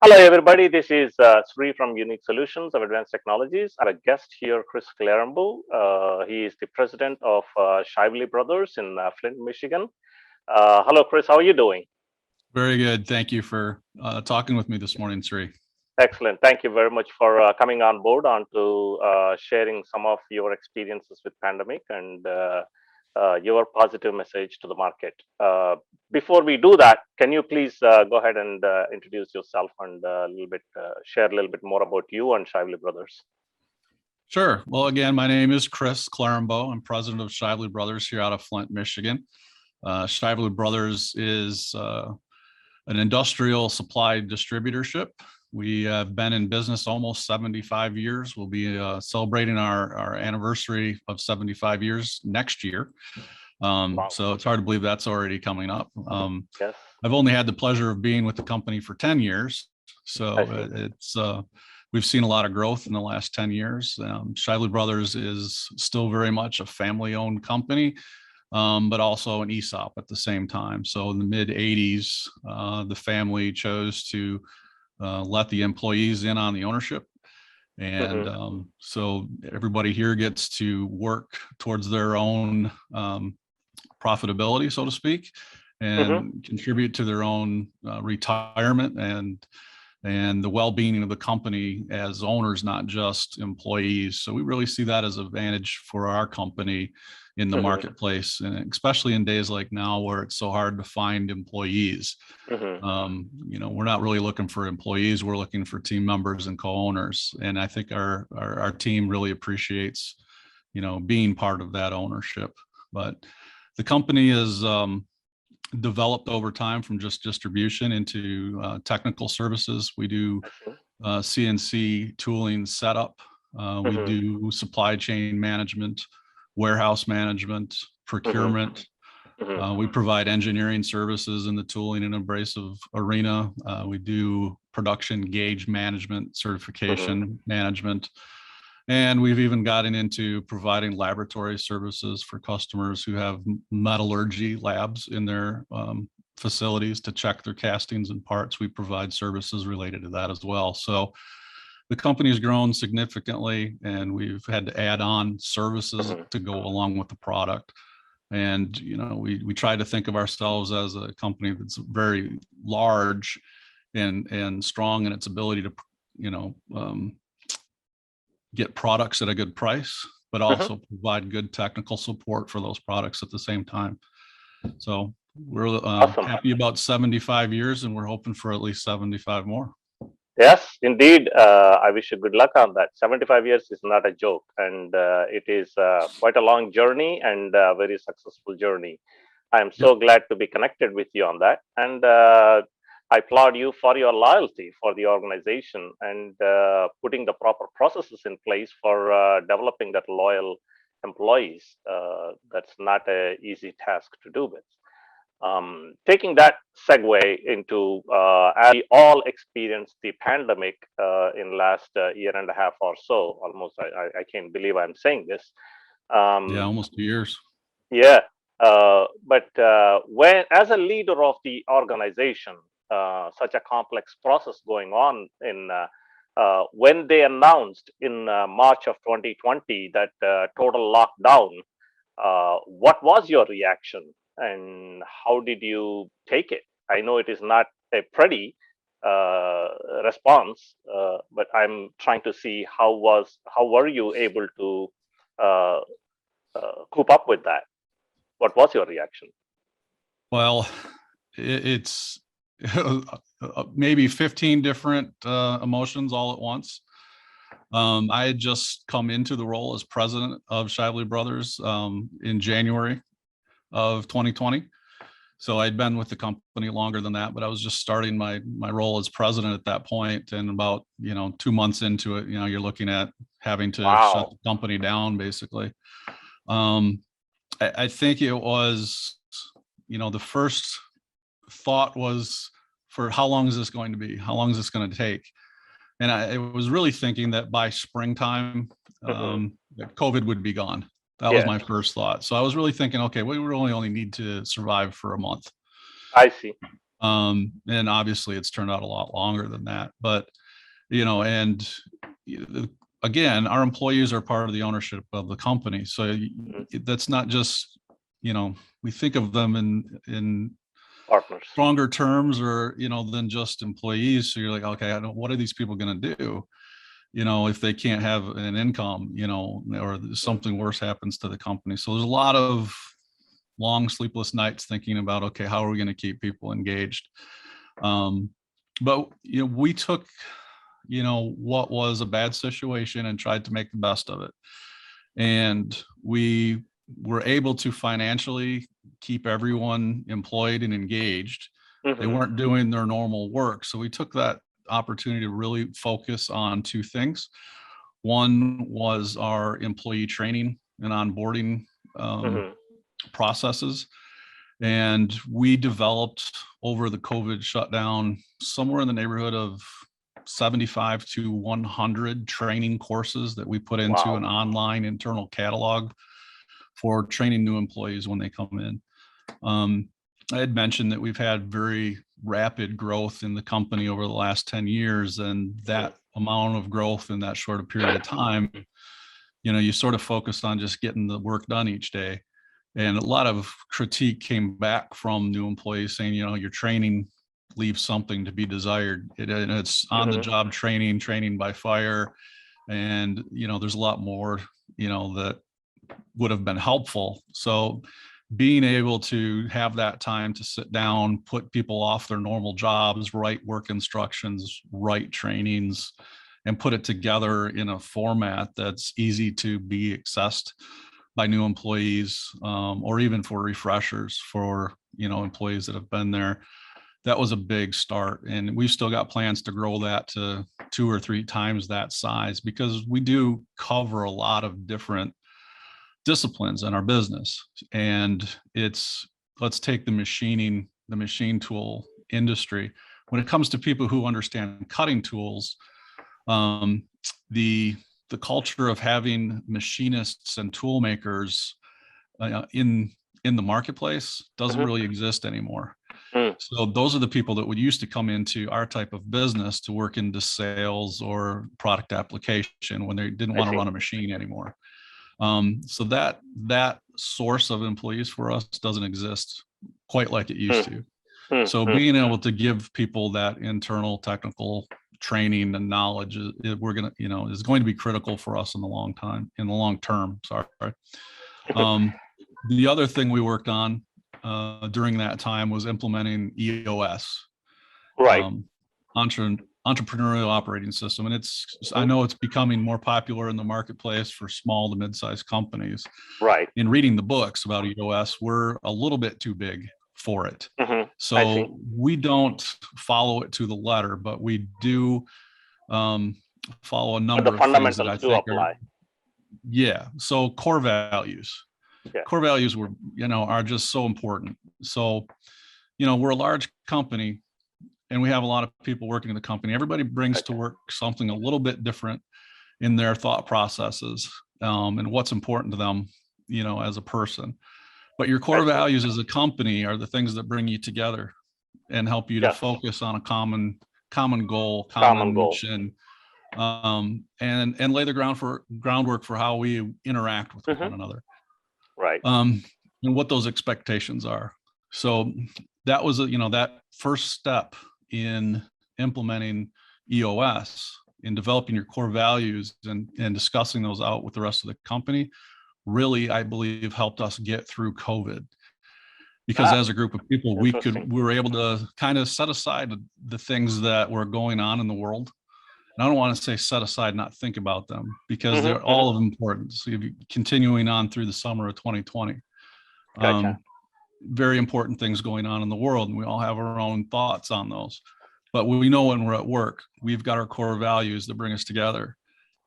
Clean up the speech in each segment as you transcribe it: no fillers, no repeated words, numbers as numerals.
Hello, everybody. This is Sri from Unique Solutions of Advanced Technologies. Our guest here, Chris Clarambeau. He is the president of Shively Brothers in Flint, Michigan. Hello, Chris. How are you doing? Very good. Thank you for talking with me this morning, Sri. Excellent. Thank you very much for coming on board on to sharing some of your experiences with pandemic and your positive message to the market. Before we do that, can you please go ahead and introduce yourself and share a little bit more about you and Shively Brothers? Sure. Well, again, my name is Chris Clarambeau. I'm president of Shively Brothers here out of Flint, Michigan. Shively Brothers is an industrial supply distributorship. We have been in business almost 75 years. We'll be celebrating our anniversary of 75 years next year. Wow. So it's hard to believe that's already coming up. Yes. I've only had the pleasure of being with the company for 10 years. So I see. it's we've seen a lot of growth in the last 10 years. Shively Brothers is still very much a family-owned company, but also an ESOP at the same time. So in the mid 80s, the family chose to let the employees in on the ownership. And so everybody here gets to work towards their own profitability, so to speak, and contribute to their own retirement and the well-being of the company as owners, not just employees. So we really see that as an advantage for our company in the marketplace, and especially in days like now where it's so hard to find employees. We're not really looking for employees, we're looking for team members and co-owners. And I think our team really appreciates, being part of that ownership. But the company is developed over time from just distribution into technical services. We do CNC tooling setup. We do supply chain management, warehouse management, procurement. We provide engineering services in the tooling and abrasive arena. We do production gauge management, certification management. And we've even gotten into providing laboratory services for customers who have metallurgy labs in their facilities to check their castings and parts. We provide services related to that as well. So the company has grown significantly, and we've had to add on services to go along with the product. And, we try to think of ourselves as a company that's very large and strong in its ability to, get products at a good price, but also provide good technical support for those products at the same time. So we're Awesome. happy about 75 years, and we're hoping for at least 75 more. Yes, indeed. I wish you good luck on that. 75 years is not a joke, and it is quite a long journey and a very successful journey. I am so glad to be connected with you on that. And I applaud you for your loyalty for the organization and putting the proper processes in place for developing that loyal employees. That's not an easy task to do with. Taking that segue into as we all experienced the pandemic in last year and a half or so, almost. I can't believe I'm saying this. Almost 2 years. Yeah, but when as a leader of the organization, such a complex process going on in when they announced in March of 2020 that total lockdown, what was your reaction and how did you take it? I know it is not a pretty response, but I'm trying to see how were you able to uh, cope up with that? What was your reaction? Well, it's maybe 15 different emotions all at once. I had just come into the role as president of Shively Brothers in January of 2020. So I'd been with the company longer than that, but I was just starting my role as president at that point. And about 2 months into it, you're looking at having to shut the company down, basically. I think it was, the first thought was, for how long is this going to be? How long is this going to take? And I was really thinking that by springtime, that COVID would be gone. That was my first thought. So I was really thinking, okay, we really only need to survive for a month. I see. And obviously it's turned out a lot longer than that, but, you know, and again, our employees are part of the ownership of the company. So that's not just, you know, we think of them in Partners. stronger terms or, you know, than just employees. So you're like, okay, what are these people going to do? You know, if they can't have an income, you know, or something worse happens to the company. So there's a lot of long sleepless nights thinking about, okay, how are we going to keep people engaged? But, you know, we took, you know, what was a bad situation and tried to make the best of it. And we were able to financially keep everyone employed and engaged. They weren't doing their normal work. So we took that opportunity to really focus on two things. One was our employee training and onboarding processes. And we developed over the COVID shutdown somewhere in the neighborhood of 75 to 100 training courses that we put into an online internal catalog for training new employees when they come in. I had mentioned that we've had very rapid growth in the company over the last 10 years, and that amount of growth in that short period of time, you know, you sort of focused on just getting the work done each day. And a lot of critique came back from new employees saying, you know, your training leaves something to be desired. It's on the job training, training by fire. And, you know, there's a lot more, you know, that would have been helpful. So being able to have that time to sit down, put people off their normal jobs, write work instructions, write trainings, and put it together in a format that's easy to be accessed by new employees, or even for refreshers for, you know, employees that have been there. That was a big start. And we've still got plans to grow that to 2 or 3 times that size, because we do cover a lot of different disciplines in our business. And let's take the machine tool industry. When it comes to people who understand cutting tools, the culture of having machinists and tool makers in the marketplace doesn't really exist anymore. So those are the people that would used to come into our type of business to work into sales or product application when they didn't want to run a machine anymore. So that source of employees for us doesn't exist quite like it used to. So being able to give people that internal technical training and knowledge, we're gonna, you know, is going to be critical for us in the long term. Sorry. The other thing we worked on during that time was implementing EOS, entrepreneurial operating system, and I know it's becoming more popular in the marketplace for small to mid-sized companies. In reading the books about EOS, we're a little bit too big for it. So we don't follow it to the letter, but we do follow a number of things that I think apply. So core values. Core values are just so important. So, you know, we're a large company and we have a lot of people working in the company. Everybody brings to work something a little bit different in their thought processes, and what's important to them, you know, as a person. But your core values as a company are the things that bring you together and help you to focus on a common goal, common mission, and lay the groundwork for how we interact with one another. And what those expectations are. So that was that first step in implementing EOS, in developing your core values and discussing those out with the rest of the company, really, I believe, helped us get through COVID. Because as a group of people, we were able to kind of set aside the things that were going on in the world. And I don't want to say set aside, not think about them, because they're all of importance. So continuing on through the summer of 2020. Very important things going on in the world, and we all have our own thoughts on those. But we know when we're at work, we've got our core values that bring us together.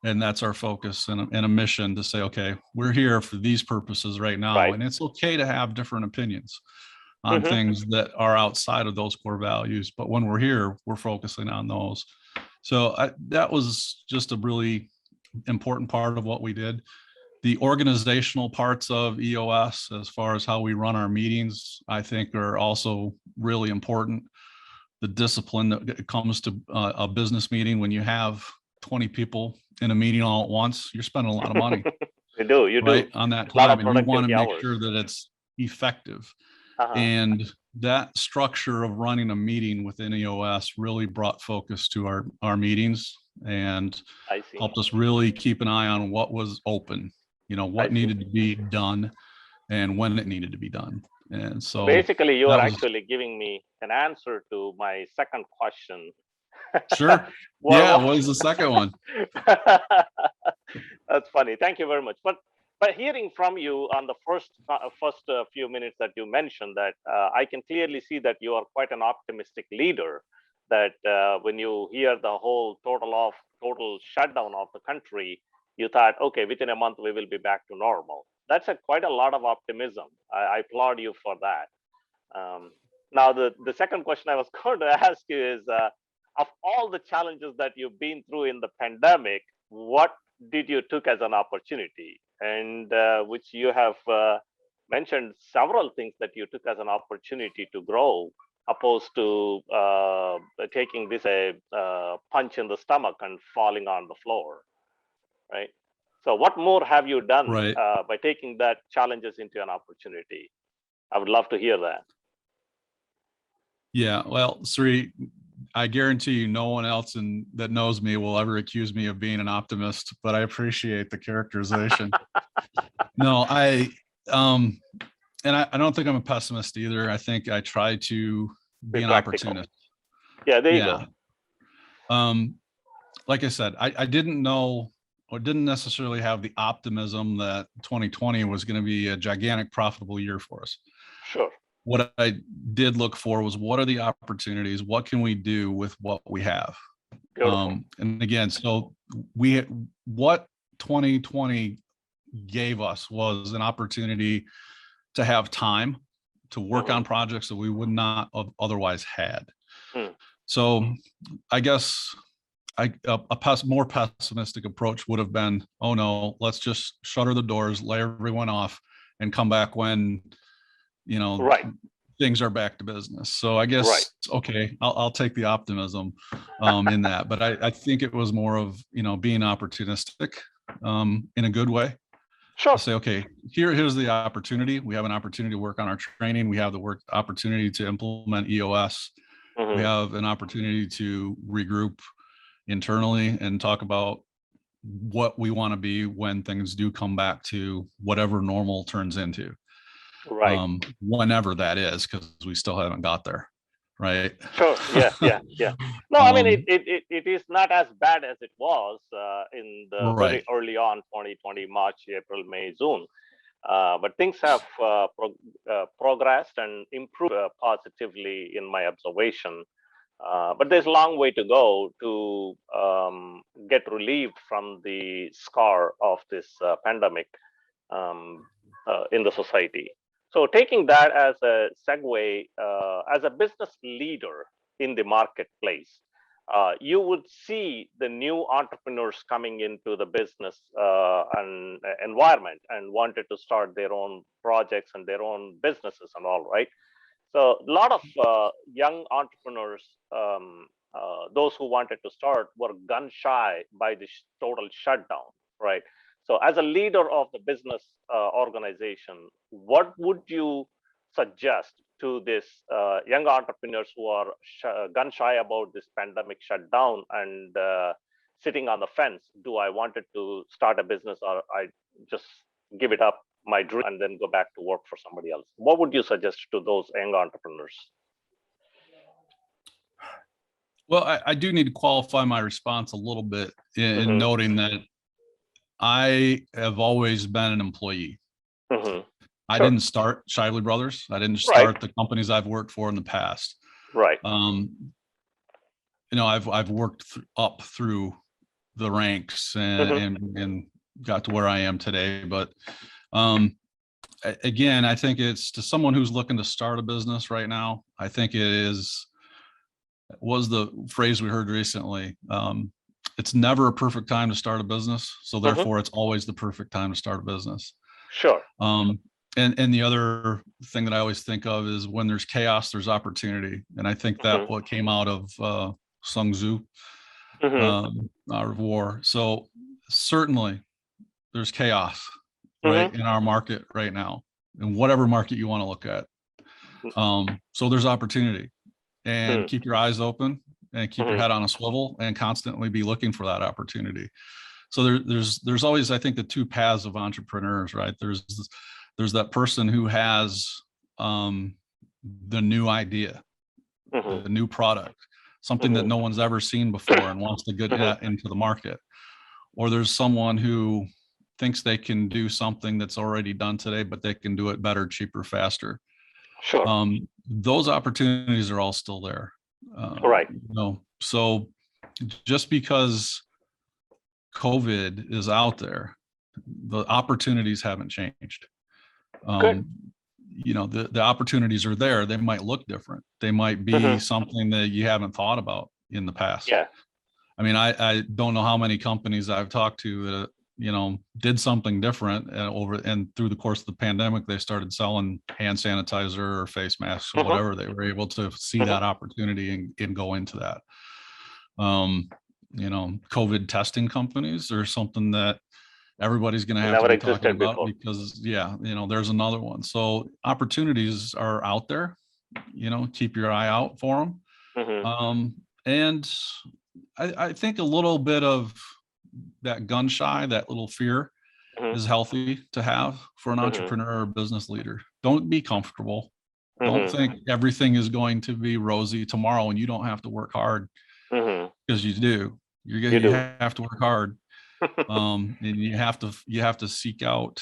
And that's our focus and a mission to say, okay, we're here for these purposes right now. And it's okay to have different opinions on things that are outside of those core values. But when we're here, we're focusing on those. So that was just a really important part of what we did. The organizational parts of EOS, as far as how we run our meetings, I think are also really important. The discipline that comes to a business meeting, when you have 20 people in a meeting all at once, you're spending a lot of money. You do, right, on that a lot of time, and we want to productivity make hours. sure that it's effective. Uh-huh. And that structure of running a meeting within EOS really brought focus to our meetings and I see. helped us really keep an eye on what was open, what needed to be done and when it needed to be done. And so basically, you are actually giving me an answer to my second question. Sure. What was the second one? That's funny. Thank you very much. But hearing from you on the first few minutes that you mentioned, that I can clearly see that you are quite an optimistic leader. That when you hear the whole total shutdown of the country, you thought, okay, within a month we will be back to normal. That's quite a lot of optimism. I applaud you for that. Now, the second question I was going to ask you is, of all the challenges that you've been through in the pandemic, what did you took as an opportunity? And which you have mentioned several things that you took as an opportunity to grow, opposed to taking this a punch in the stomach and falling on the floor, right? So what more have you done by taking that challenges into an opportunity? I would love to hear that. Yeah, well, Sri, I guarantee you no one else that knows me will ever accuse me of being an optimist, but I appreciate the characterization. No, I don't think I'm a pessimist either. I think I try to be an opportunist. Yeah, there you go. Like I said, I didn't know or didn't necessarily have the optimism that 2020 was going to be a gigantic profitable year for us. Sure. What I did look for was, what are the opportunities? What can we do with what we have? And again, so what 2020 gave us was an opportunity to have time to work on projects that we would not have otherwise had. So I guess a more pessimistic approach would have been, oh no, let's just shutter the doors, lay everyone off, and come back when things are back to business. So I guess, okay, I'll take the optimism in that, but I think it was more of, being opportunistic in a good way. Sure. Say, okay, here's the opportunity. We have an opportunity to work on our training. We have the opportunity to implement EOS. We have an opportunity to regroup internally and talk about what we want to be when things do come back to whatever normal turns into. Whenever that is, because we still haven't got there. Right. Sure. Yeah. No, I mean, it is not as bad as it was in the very early on 2020, March, April, May, June. But things have progressed and improved positively in my observation. But there's a long way to go to get relieved from the scar of this pandemic in the society. So taking that as a segue, as a business leader in the marketplace, you would see the new entrepreneurs coming into the business and environment and wanted to start their own projects and their own businesses and all, right? So a lot of young entrepreneurs, those who wanted to start, were gun shy by the total shutdown, right? So as a leader of the business organization, what would you suggest to this young entrepreneurs who are gun shy about this pandemic shutdown and sitting on the fence? Do I wanted to start a business, or I just give it up, my dream, and then go back to work for somebody else? What would you suggest to those young entrepreneurs? Well, I do need to qualify my response a little bit in noting that I have always been an employee. I didn't start Shively Brothers. I didn't start the companies I've worked for in the past. I've worked up through the ranks and got to where I am today. But again, I think it's to someone who's looking to start a business right now. I think was the phrase we heard recently. it's never a perfect time to start a business. So Mm-hmm. therefore it's always the perfect time to start a business. Sure. And the other thing that I always think of is when there's chaos, there's opportunity. And I think that Mm-hmm. what came out of Sun Tzu, Mm-hmm. out of war. So certainly there's chaos, right, Mm-hmm. in our market right now, in whatever market you want to look at. So there's opportunity, and keep your eyes open and keep your Mm-hmm. head on a swivel and constantly be looking for that opportunity. So there's always, I think, the two paths of entrepreneurs, right? There's that person who has the new idea, Mm-hmm. the new product, something that Mm-hmm. no one's ever seen before and wants to get Mm-hmm. into the market. Or there's someone who thinks they can do something that's already done today, but they can do it better, cheaper, faster. Sure. Those opportunities are all still there. Right. So just because COVID is out there, the opportunities haven't changed. Good. The opportunities are there. They might look different. They might be Mm-hmm. something that you haven't thought about in the past. Yeah. I mean, I don't know how many companies I've talked to that, did something different, and through the course of the pandemic, they started selling hand sanitizer or face masks or Mm-hmm. whatever. They were able to see Mm-hmm. that opportunity and go into that. COVID testing companies are something that everybody's going to have to Never be talking existed about, before. because there's another one. So opportunities are out there, keep your eye out for them. Mm-hmm. And I think a little bit of that gun shy, that little fear, Mm-hmm. is healthy to have for an Mm-hmm. entrepreneur or business leader. Don't be comfortable. Don't Mm-hmm. think everything is going to be rosy tomorrow and you don't have to work hard, Mm-hmm. because you do. You You do. have to work hard. And you have to seek out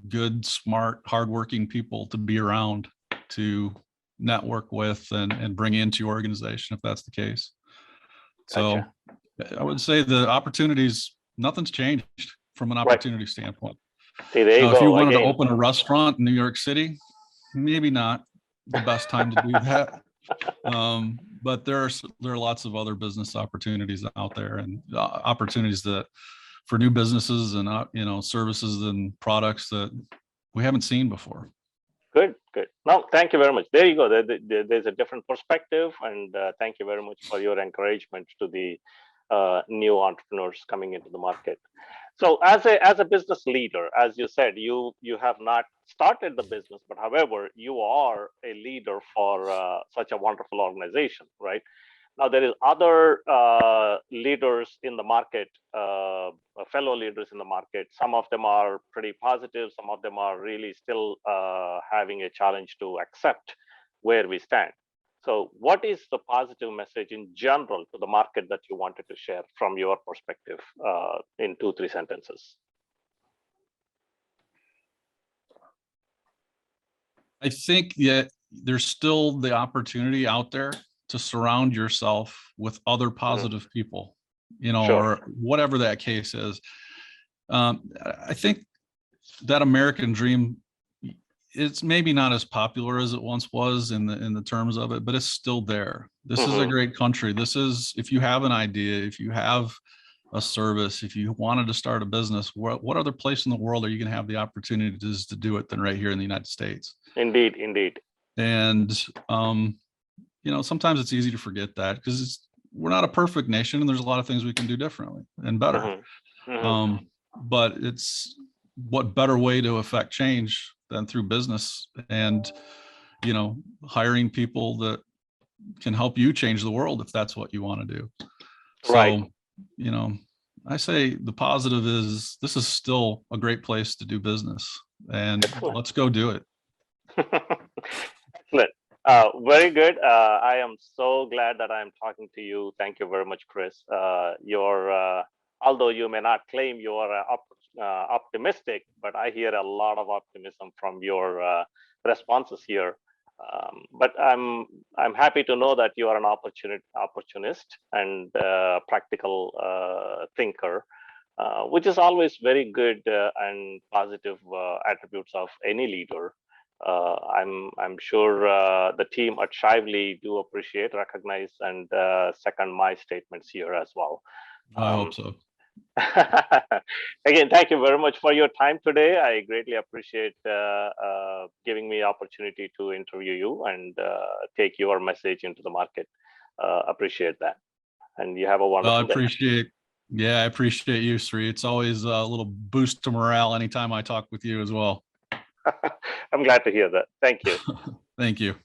good, smart, hardworking people to be around, to network with and bring into your organization if that's the case. Gotcha. So I would say the opportunities, nothing's changed from an Right. opportunity standpoint. See, there you Now, if you go wanted to again. open a restaurant in New York City, maybe not the best time to do that. But there are lots of other business opportunities out there, and opportunities that for new businesses and services and products that we haven't seen before. Good, good. No, thank you very much. There you go. There's a different perspective, and thank you very much for your encouragement to the new entrepreneurs coming into the market. So, as a business leader, as you said, you have not started the business, but however, you are a leader for such a wonderful organization, right? Now there is other leaders in the market, fellow leaders in the market. Some of them are pretty positive. Some of them are really still having a challenge to accept where we stand. So, what is the positive message in general to the market that you wanted to share from your perspective in 2, 3 sentences? I think that there's still the opportunity out there to surround yourself with other positive people, Sure. or whatever that case is. I think that American dream, it's maybe not as popular as it once was in the terms of it, but it's still there. This is a Mm-hmm. great country. This is, if you have an idea, if you have a service, if you wanted to start a business, what other place in the world are you going to have the opportunities to do it than right here in the United States? Indeed, indeed. And sometimes it's easy to forget that, because we're not a perfect nation and there's a lot of things we can do differently and better. Mm-hmm. Mm-hmm. But it's, what better way to affect change than through business and hiring people that can help you change the world if that's what you want to do. Right. So I say the positive is this is still a great place to do business, and Excellent. let's go do it. Excellent. Very good. I am so glad that I'm talking to you. Thank you very much, Chris. Although you may not claim you are optimistic, but I hear a lot of optimism from your responses here. But I'm happy to know that you are an opportunist and practical thinker, which is always very good and positive attributes of any leader. I'm sure the team at Shively do appreciate, recognize, and second my statements here as well. I hope so. Again, thank you very much for your time today. I greatly appreciate giving me opportunity to interview you and take your message into the market. Appreciate that. And you have a Well, wonderful day. I appreciate you, Sri. It's always a little boost to morale anytime I talk with you as well. I'm glad to hear that. Thank you. Thank you.